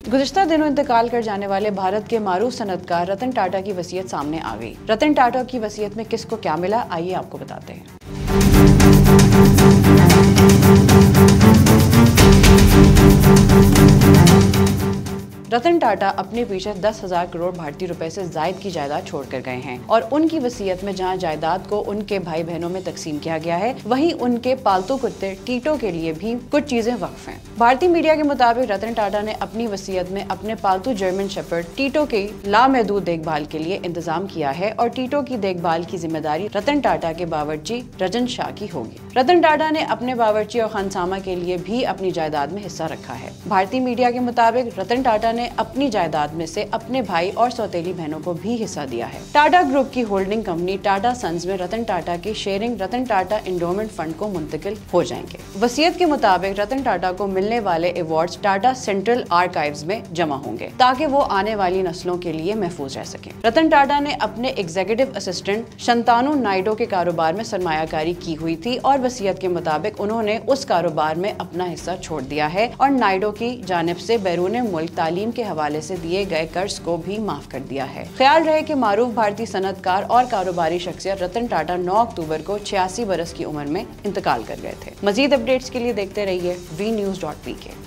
गुज़िश्ता दिनों इंतकाल कर जाने वाले भारत के मारूफ सनअतकार रतन टाटा की वसीयत सामने आ गई। रतन टाटा की वसीयत में किसको क्या मिला, आइए आपको बताते हैं। रतन टाटा अपने पीछे 10,000 करोड़ भारतीय रुपए से जायद की जायदाद छोड़कर गए हैं और उनकी वसीयत में जहां जायदाद को उनके भाई बहनों में तकसीम किया गया है, वहीं उनके पालतू कुत्ते टीटो के लिए भी कुछ चीजें वक्फ हैं। भारतीय मीडिया के मुताबिक रतन टाटा ने अपनी वसीयत में अपने पालतू जर्मन शेफर्ड टीटो के लामहदूद देखभाल के लिए इंतजाम किया है और टीटो की देखभाल की जिम्मेदारी रतन टाटा के बावर्ची रजन शाह की होगी। रतन टाटा ने अपने बावर्ची और खानसामा के लिए भी अपनी जायदाद में हिस्सा रखा है। भारतीय मीडिया के मुताबिक रतन टाटा ने अपनी जायदाद में से अपने भाई और सौतेली बहनों को भी हिस्सा दिया है। टाटा ग्रुप की होल्डिंग कंपनी टाटा सन्स में रतन टाटा की sharing Ratan Tata endowment fund को मुंतकिल हो जाएंगे। वसीयत के मुताबिक रतन टाटा को मिलने वाले अवार्ड्स टाटा सेंट्रल आर्काइव्स में जमा होंगे ताकि वो आने वाली नस्लों के लिए महफूज रह सके। रतन टाटा ने अपने एग्जीक्यूटिव असिस्टेंट शंतानु नायडू के कारोबार में सरमायाकारी की हुई थी और वसीयत के मुताबिक उन्होंने उस कारोबार में अपना हिस्सा छोड़ दिया है और नायडू की जानिब से बैरून मुल्क तालीम के हवाले से दिए गए कर्ज को भी माफ कर दिया है। ख्याल रहे कि मारूफ भारतीय सनअतकार और कारोबारी शख्सियत रतन टाटा 9 अक्टूबर को 86 बरस की उम्र में इंतकाल कर गए थे। मजीद अपडेट्स के लिए देखते रहिए vnews.pk।